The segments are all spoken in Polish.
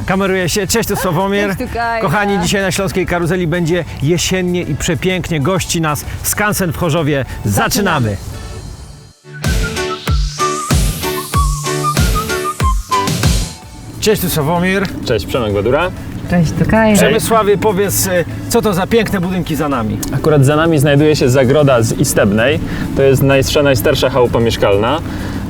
Kameruje się. Cześć, tu Sławomir. Cześć, tu Kaja. Kochani, dzisiaj na Śląskiej Karuzeli będzie jesiennie i przepięknie. Gości nas skansen w Chorzowie. Zaczynamy! Cześć, tu Sławomir. Cześć, Przemek Badura. Cześć, to Kaja. Przemysławie, powiedz, co to za piękne budynki za nami? Akurat za nami znajduje się zagroda z Istebnej. To jest najstarsza chałupa mieszkalna.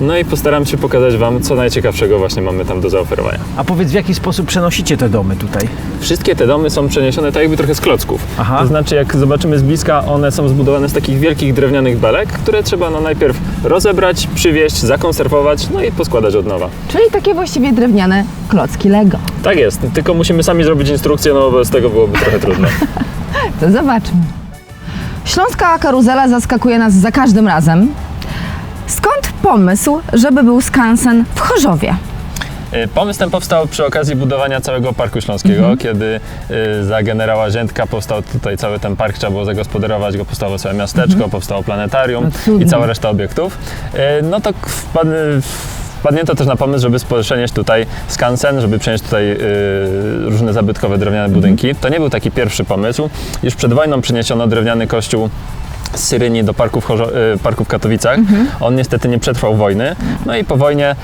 No i postaram się pokazać Wam, co najciekawszego właśnie mamy tam do zaoferowania. A powiedz, w jaki sposób przenosicie te domy tutaj? Wszystkie te domy są przeniesione tak jakby trochę z klocków. Aha. To znaczy, jak zobaczymy z bliska, one są zbudowane z takich wielkich drewnianych belek, które trzeba najpierw rozebrać, przywieźć, zakonserwować, no i poskładać od nowa. Czyli takie właściwie drewniane klocki Lego. Tak jest, tylko musimy sami zrobić instrukcję, no bo bez tego byłoby trochę trudno. To zobaczmy. Śląska karuzela zaskakuje nas za każdym razem. Skąd pomysł, żeby był skansen w Chorzowie? Pomysł ten powstał przy okazji budowania całego Parku Śląskiego, kiedy za generała Ziętka powstał tutaj cały ten park, trzeba było zagospodarować go, powstało całe miasteczko, powstało planetarium No cudnie. i cała reszta obiektów. No to wpadnięto też na pomysł, żeby przenieść tutaj skansen, żeby przenieść tutaj różne zabytkowe drewniane budynki. To nie był taki pierwszy pomysł. Już przed wojną przyniesiono drewniany kościół z Syryni do parku w Katowicach. On niestety nie przetrwał wojny. No i po wojnie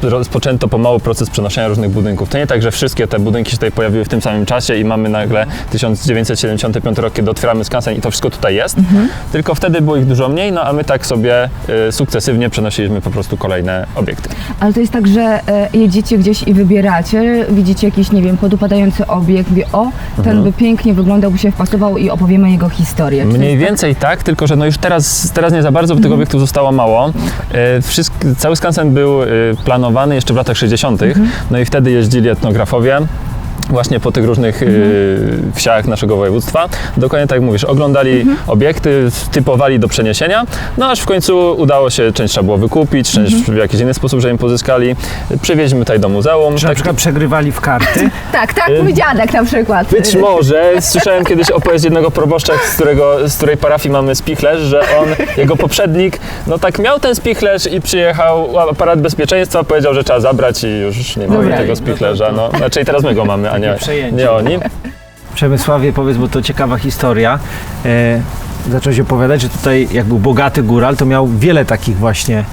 rozpoczęto pomału proces przenoszenia różnych budynków. To nie tak, że wszystkie te budynki się tutaj pojawiły w tym samym czasie i mamy nagle 1975 rok, kiedy otwieramy skansen i to wszystko tutaj jest. Tylko wtedy było ich dużo mniej, no a my tak sobie sukcesywnie przenosiliśmy po prostu kolejne obiekty. Ale to jest tak, że jedziecie gdzieś i wybieracie, widzicie jakiś, nie wiem, podupadający obiekt, mówię, o, ten by pięknie wyglądał, by się wpasował i opowiemy jego historię. Czy to Mniej jest więcej tak, tylko że no już teraz nie za bardzo, bo tych obiektów zostało mało. Cały skansen był planowany jeszcze w latach 60. No i wtedy jeździli etnografowie właśnie po tych różnych wsiach naszego województwa. Dokładnie tak jak mówisz, oglądali obiekty, typowali do przeniesienia, no aż w końcu udało się, część trzeba było wykupić, część w jakiś inny sposób, że im pozyskali. Przywieźliśmy tutaj do muzeum. Czy na przykład przegrywali w karty? Tak, mój dziadek na przykład. Być może. Słyszałem kiedyś opowieść jednego proboszcza, z której parafii mamy spichlerz, że jego poprzednik, no tak miał ten spichlerz i przyjechał aparat bezpieczeństwa, powiedział, że trzeba zabrać i już nie mamy tego spichlerza. No, znaczy teraz my go mamy, a nie oni. Przemysławie, powiedz, bo to ciekawa historia. Zacząłeś opowiadać, że tutaj jak był bogaty góral, to miał wiele takich właśnie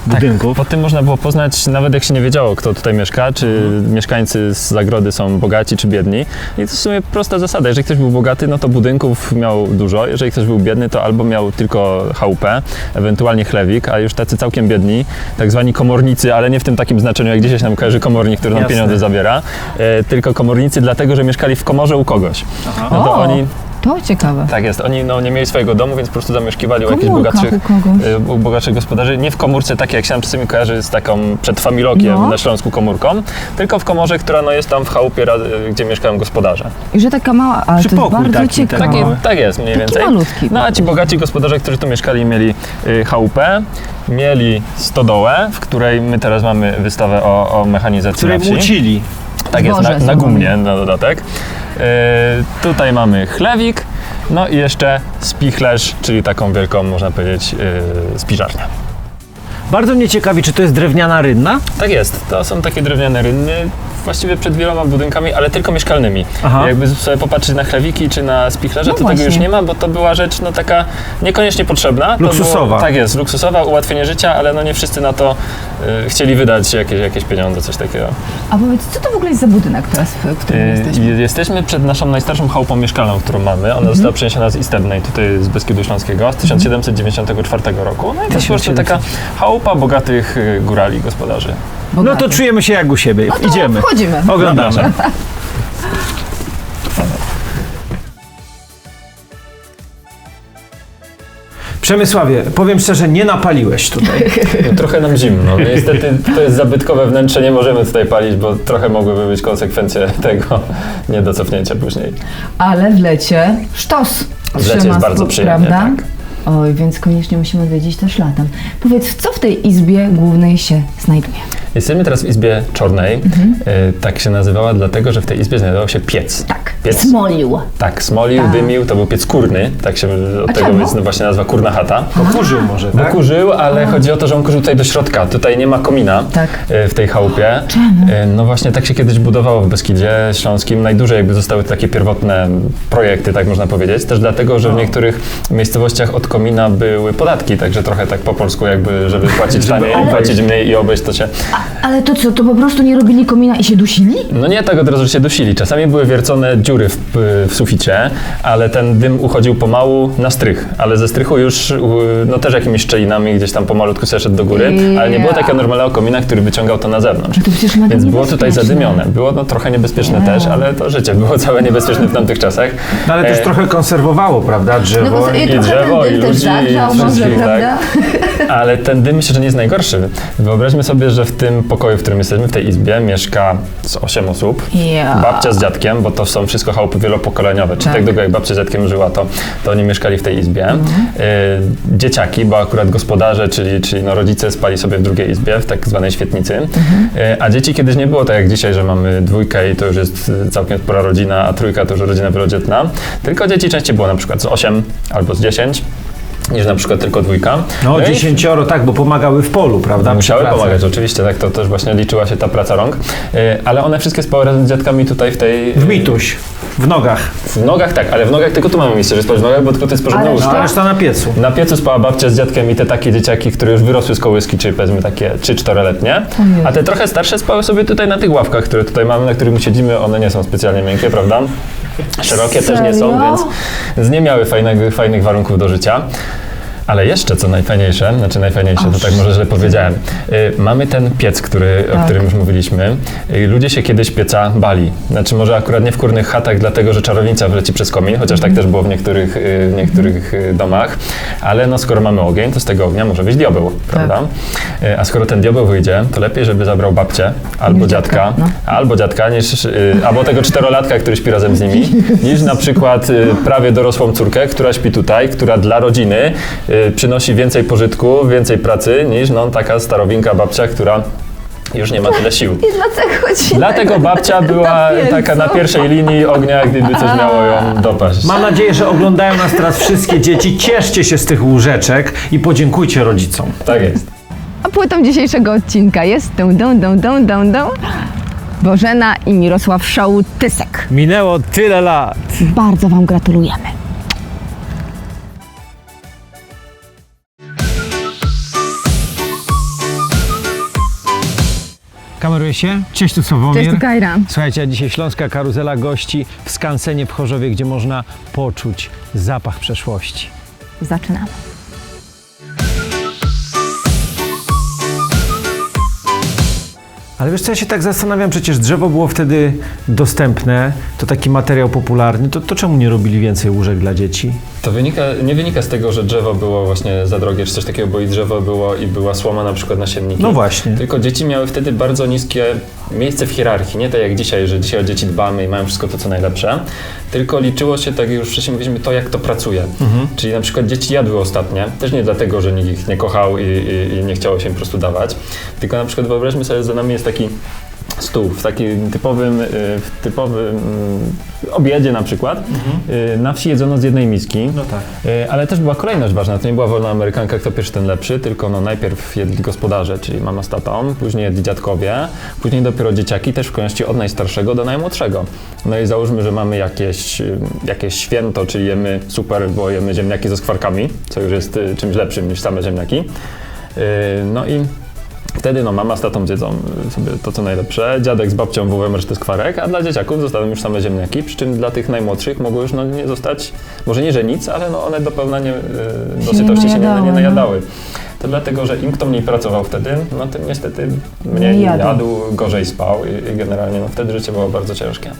budynków. Po tym można było poznać, nawet jak się nie wiedziało, kto tutaj mieszka, czy mieszkańcy z zagrody są bogaci, czy biedni. I to jest w sumie prosta zasada. Jeżeli ktoś był bogaty, no to budynków miał dużo. Jeżeli ktoś był biedny, to albo miał tylko chałupę, ewentualnie chlewik, a już tacy całkiem biedni, tak zwani komornicy, ale nie w tym takim znaczeniu, jak dzisiaj się nam kojarzy komornik, który nam Jasne. pieniądze zabiera, tylko komornicy dlatego, że mieszkali w komorze u kogoś. No to oni... To ciekawe. Tak jest, oni nie mieli swojego domu, więc po prostu zamieszkiwali u jakichś Komórka u bogatszych gospodarzy. Nie w komórce takiej, jak się nam czasami kojarzy z taką przed Familokiem na Śląsku komórką, tylko w komorze, która jest tam w chałupie, gdzie mieszkają gospodarze. I że taka mała, ale to jest Pokój bardzo taki, ciekawe. Tak jest mniej więcej. malutki. No a ci bogaci gospodarze, którzy tu mieszkali, mieli chałupę, mieli stodołę, w której my teraz mamy wystawę o mechanizacji Które na wsi. młócili. Tak jest, Zboże na są. gumnie na dodatek. Tutaj mamy chlewik, no i jeszcze spichlerz, czyli taką wielką, można powiedzieć, spiżarnię. Bardzo mnie ciekawi, czy to jest drewniana rynna? Tak jest, to są takie drewniane rynny, właściwie przed wieloma budynkami, ale tylko mieszkalnymi. Aha. Jakby sobie popatrzeć na chlewiki czy na spichlerze, No to właśnie. tego już nie ma, bo to była rzecz taka niekoniecznie potrzebna. To Luksusowa. Było, tak jest, luksusowa, ułatwienie życia, ale nie wszyscy na to chcieli wydać jakieś pieniądze, coś takiego. A powiedz, co to w ogóle jest za budynek teraz, w którym jesteśmy? Jesteśmy przed naszą najstarszą chałupą mieszkalną, którą mamy. Ona została przeniesiona z Istebnej, tutaj z Beskidu Śląskiego, z 1794 roku. No i to jest po prostu taka chałupa bogatych górali, gospodarzy. No to czujemy się jak u siebie. Idziemy. Wchodzimy. Oglądamy. Zapraszam. Przemysławie, powiem szczerze, nie napaliłeś tutaj. No, trochę nam zimno. No, niestety to jest zabytkowe wnętrze, nie możemy tutaj palić, bo trochę mogłyby być konsekwencje tego nie do cofnięcia później. Ale w lecie sztos. W lecie jest Trzyma bardzo stóp, przyjemnie, prawda? tak. Oj, więc koniecznie musimy odwiedzić też latem. Powiedz, co w tej izbie głównej się znajduje? Jesteśmy teraz w izbie czarnej. Tak się nazywała, dlatego że w tej izbie znajdował się piec. Tak, Piec. smolił. Tak, smolił, Tak. dymił, to był piec kurny, tak się od tego czemu? jest właśnie nazwa kurna chata. Bo kurzył może, Bo tak? kurzył, ale chodzi o to, że on kurzył tutaj do środka. Tutaj nie ma komina Tak. w tej chałupie. Czemu? No właśnie tak się kiedyś budowało w Beskidzie Śląskim. Najdłużej jakby zostały takie pierwotne projekty, tak można powiedzieć. Też dlatego, że w niektórych miejscowościach od komina były podatki, także trochę tak po polsku jakby, żeby płacić taniej, płacić mniej i obejść to się... Ale to co, to po prostu nie robili komina i się dusili? No nie tak od razu, że się dusili. Czasami były wiercone dziury w suficie, ale ten dym uchodził pomału na strych. Ale ze strychu już, no też jakimiś szczelinami gdzieś tam pomalutku sobie szedł do góry, ale nie było takiego normalnego komina, który wyciągał to na zewnątrz. To przecież mega Więc było tutaj niebezpieczne. zadymione. Było no trochę niebezpieczne też, ale to życie było całe niebezpieczne w tamtych czasach. No ale też trochę konserwowało, prawda, drzewo. No bo i trochę drzewo, ten i dym też ludzi, zagrzał i może, wszystkich, prawda? Ale ten dym myślę, że nie jest najgorszy. Wyobraźmy sobie, że w tym pokoju, w którym jesteśmy, w tej izbie, mieszka z 8 osób. Ja. Babcia z dziadkiem, bo to są wszystko chałupy wielopokoleniowe. Czy tak długo jak babcia z dziadkiem żyła, to oni mieszkali w tej izbie. Dzieciaki, bo akurat gospodarze, czyli no rodzice spali sobie w drugiej izbie, w tak zwanej świetnicy. A dzieci kiedyś nie było tak jak dzisiaj, że mamy dwójkę i to już jest całkiem spora rodzina, a trójka to już rodzina wielodzietna. Tylko dzieci częściej było na przykład z 8 albo z 10. Niż na przykład tylko dwójka. No, i 10, tak, bo pomagały w polu, prawda? musiały przy pracy. pomagać, oczywiście, tak, to też właśnie liczyła się ta praca rąk. Ale one wszystkie spały razem z dziadkami tutaj w tej... W mituś, w nogach, W nogach tak, ale w nogach tylko tu mamy miejsce, że spać w nogach, bo tylko to jest porządne Ale łóżko. a reszta na piecu. Na piecu spała babcia z dziadkiem i te takie dzieciaki, które już wyrosły z kołyski, czyli powiedzmy takie 3-4-letnie. A te trochę starsze spały sobie tutaj na tych ławkach, które tutaj mamy, na których my siedzimy. One nie są specjalnie miękkie, prawda? Szerokie też nie są, więc nie miały fajnych warunków do życia. Ale jeszcze co najfajniejsze, to tak może źle powiedziałem, mamy ten piec, o którym już mówiliśmy. Ludzie się kiedyś pieca bali. Znaczy może akurat nie w kurnych chatach, dlatego że czarownica wleci przez komin, chociaż tak też było w niektórych domach. Ale no skoro mamy ogień, to z tego ognia może wyjść diabeł, prawda? A skoro ten diabeł wyjdzie, to lepiej, żeby zabrał babcię albo dziadka, albo tego 4-latka, który śpi razem z nimi, niż na przykład prawie dorosłą córkę, która śpi tutaj, która dla rodziny przynosi więcej pożytku, więcej pracy niż taka starowinka babcia, która już nie ma tyle sił. I dlatego Dlatego babcia była taka na pierwszej linii ognia, gdyby coś miało ją dopaść. Mam nadzieję, że oglądają nas teraz wszystkie dzieci. Cieszcie się z tych łóżeczek i podziękujcie rodzicom. Tak jest. A płytą dzisiejszego odcinka jest Bożena i Mirosław Szołtysek. Minęło tyle lat. Bardzo Wam gratulujemy. Kameruje się? Cześć, tu Sławomir. Cześć, tu Kajra. Słuchajcie, a dzisiaj Śląska Karuzela gości w skansenie w Chorzowie, gdzie można poczuć zapach przeszłości. Zaczynamy. Ale wiesz co, ja się tak zastanawiam, przecież drzewo było wtedy dostępne, to taki materiał popularny, to czemu nie robili więcej łóżek dla dzieci? To nie wynika z tego, że drzewo było właśnie za drogie, czy coś takiego, bo i drzewo było i była słoma na przykład na sienniki. No właśnie. Tylko dzieci miały wtedy bardzo niskie miejsce w hierarchii. Nie tak jak dzisiaj, że dzisiaj o dzieci dbamy i mają wszystko to, co najlepsze. Tylko liczyło się, tak jak już wcześniej mówiliśmy, to jak to pracuje. Czyli na przykład dzieci jadły ostatnie, też nie dlatego, że nikt ich nie kochał i nie chciało się im po prostu dawać. Tylko na przykład wyobraźmy sobie, że za nami jest taki stół w takim typowym obiedzie na przykład. Na wsi jedzono z jednej miski, No tak. ale też była kolejność ważna. To nie była wolna amerykanka, kto pierwszy ten lepszy, tylko najpierw jedli gospodarze, czyli mama z tatą, później jedli dziadkowie, później dopiero dzieciaki, też w kolejności od najstarszego do najmłodszego. No i załóżmy, że mamy jakieś święto, czyli jemy super, bo jemy ziemniaki ze skwarkami, co już jest czymś lepszym niż same ziemniaki. No i wtedy mama z tatą zjedzą sobie to, co najlepsze, dziadek z babcią wołem resztę skwarek, a dla dzieciaków zostaną już same ziemniaki, przy czym dla tych najmłodszych mogło już nie zostać, może nie, że nic, ale one do pełna do sytości się nie najadały. To dlatego, że im kto mniej pracował wtedy, tym niestety mniej jadł, gorzej spał i generalnie wtedy życie było bardzo ciężkie.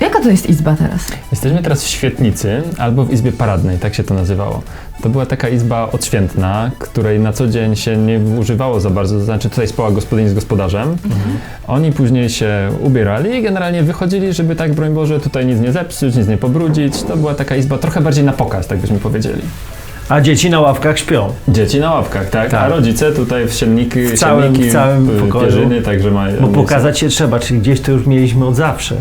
Jaka to jest izba teraz? Jesteśmy teraz w świetnicy albo w izbie paradnej, tak się to nazywało. To była taka izba odświętna, której na co dzień się nie używało za bardzo, to znaczy tutaj spała gospodyni z gospodarzem. Oni później się ubierali i generalnie wychodzili, żeby tak, broń Boże, tutaj nic nie zepsuć, nic nie pobrudzić. To była taka izba trochę bardziej na pokaz, tak byśmy powiedzieli. A dzieci na ławkach śpią. Dzieci na ławkach, tak? Tak. A rodzice tutaj w sienniki, W całym pokoju. pierzyny, także mają... Bo pokazać się trzeba, czyli gdzieś to już mieliśmy od zawsze.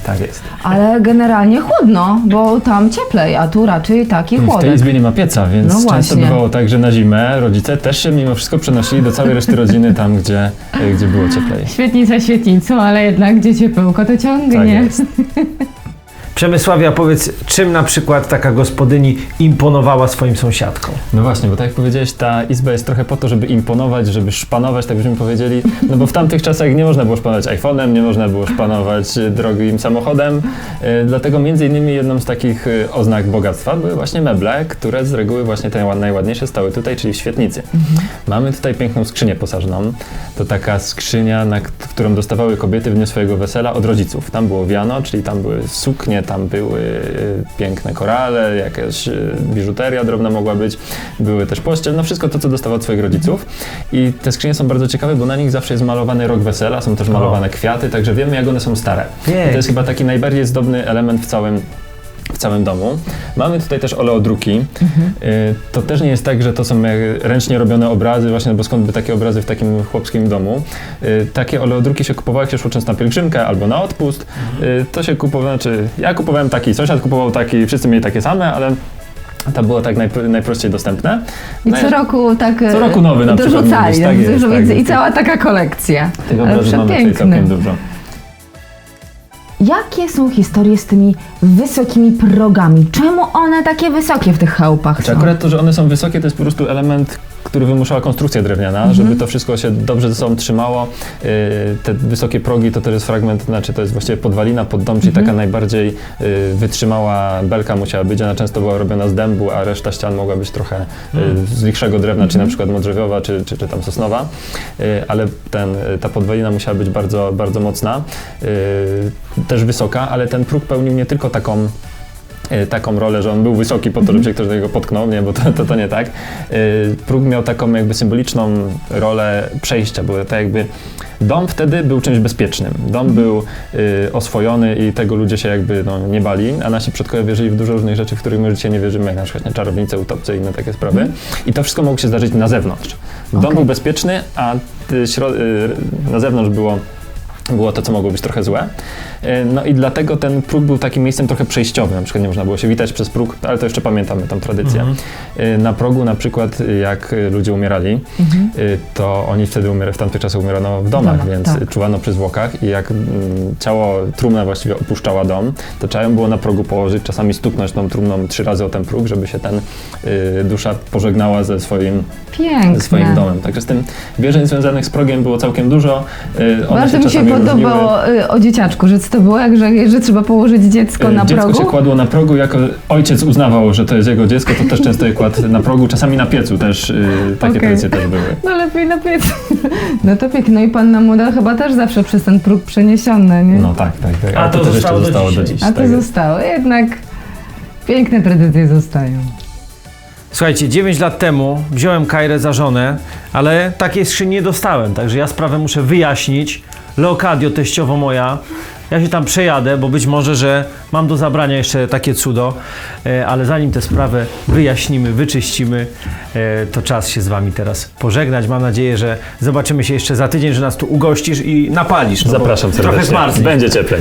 Tak jest. Ale generalnie chłodno, bo tam cieplej, a tu raczej taki W tej chłodek. izbie nie ma pieca, więc No często właśnie. bywało tak, że na zimę rodzice też się mimo wszystko przenosili do całej reszty rodziny tam, gdzie było cieplej. Świetnica świetnicą, ale jednak gdzie ciepełko to Tak ciągnie. jest. Przemysławie, powiedz, czym na przykład taka gospodyni imponowała swoim sąsiadkom? No właśnie, bo tak jak powiedziałeś, ta izba jest trochę po to, żeby imponować, żeby szpanować, tak byśmy powiedzieli, no bo w tamtych czasach nie można było szpanować iPhone'em, nie można było szpanować drogim samochodem, dlatego między innymi jedną z takich oznak bogactwa były właśnie meble, które z reguły właśnie te najładniejsze stały tutaj, czyli w świetnicy. Mamy tutaj piękną skrzynię posażną, to taka skrzynia, którą dostawały kobiety w dniu swojego wesela od rodziców. Tam było wiano, czyli tam były suknie, tam były piękne korale, jakaś biżuteria drobna mogła być, były też pościel, no wszystko to, co dostawał od swoich rodziców. I te skrzynie są bardzo ciekawe, bo na nich zawsze jest malowany rok wesela, są też malowane kwiaty, także wiemy, jak one są stare. I to jest chyba taki najbardziej zdobny element w całym domu. Mamy tutaj też oleodruki. To też nie jest tak, że to są ręcznie robione obrazy, właśnie, no bo skąd by takie obrazy w takim chłopskim domu. Takie oleodruki się kupowało, jak się szło często na pielgrzymkę albo na odpust. To się kupowało, znaczy ja kupowałem taki, sąsiad kupował taki, wszyscy mieli takie same, ale to było tak najprościej dostępne. I co roku tak Co roku nowy na przykład dorzucali, mówisz, tak jest, dużo tak więcej. jest. I cała taka kolekcja. Tych Ale obrazów mamy tutaj przepiękne. całkiem dużo. Jakie są historie z tymi wysokimi progami? Czemu one takie wysokie w tych chałupach Znaczy są? akurat to, że one są wysokie, to jest po prostu element, który wymuszała konstrukcja drewniana, żeby to wszystko się dobrze ze sobą trzymało. Te wysokie progi to też jest fragment, znaczy to jest właściwie podwalina pod dom, czyli taka najbardziej wytrzymała belka musiała być. Ona często była robiona z dębu, a reszta ścian mogła być trochę z lichszego drewna, czy na przykład modrzewiowa, czy tam sosnowa. Ale ta podwalina musiała być bardzo, bardzo mocna, też wysoka, ale ten próg pełnił nie tylko taką rolę, że on był wysoki po to, żeby się ktoś do niego potknął, nie, bo to nie tak. Próg miał taką jakby symboliczną rolę przejścia, bo tak jakby dom wtedy był czymś bezpiecznym. Dom był oswojony i tego ludzie się jakby nie bali, a nasi przodkowie wierzyli w dużo różnych rzeczy, w których my dzisiaj nie wierzymy, jak na przykład czarownice, utopce i inne takie sprawy. I to wszystko mogło się zdarzyć na zewnątrz. Dom był bezpieczny, a na zewnątrz było to, co mogło być trochę złe. No i dlatego ten próg był takim miejscem trochę przejściowym. Na przykład nie można było się witać przez próg, ale to jeszcze pamiętamy tą tradycję. Na progu na przykład, jak ludzie umierali, to oni wtedy w tamtych czasach umierano w domach, więc czuwano przy zwłokach i jak trumna właściwie opuszczała dom, to trzeba ją było na progu położyć, czasami stuknąć tą trumną 3 razy o ten próg, żeby się dusza pożegnała ze swoim domem. Także z tym wierzeń związanych z progiem było całkiem dużo. Bardzo mi się podobało o dzieciaczku, że co to było, że trzeba położyć dziecko na progu? Dziecko się kładło na progu, jako ojciec uznawał, że to jest jego dziecko, to też często je kładł na progu, czasami na piecu też, takie tradycje też były. No lepiej na piecu. No to pięknie. No i panna młoda chyba też zawsze przez ten próg przeniesiony, nie? No tak. A to też zostało jeszcze do zostało do dzisiaj. dziś. A to tak jest. zostało. Jednak piękne tradycje zostają. Słuchajcie, 9 lat temu wziąłem Kajrę za żonę, ale takiej skrzyni nie dostałem, także ja sprawę muszę wyjaśnić. Leocadio, teściowo moja, ja się tam przejadę, bo być może, że mam do zabrania jeszcze takie cudo, ale zanim tę sprawę wyjaśnimy, wyczyścimy, to czas się z wami teraz pożegnać. Mam nadzieję, że zobaczymy się jeszcze za tydzień, że nas tu ugościsz i napalisz. No bo Zapraszam trochę serdecznie. zmarznie. Będzie cieplej.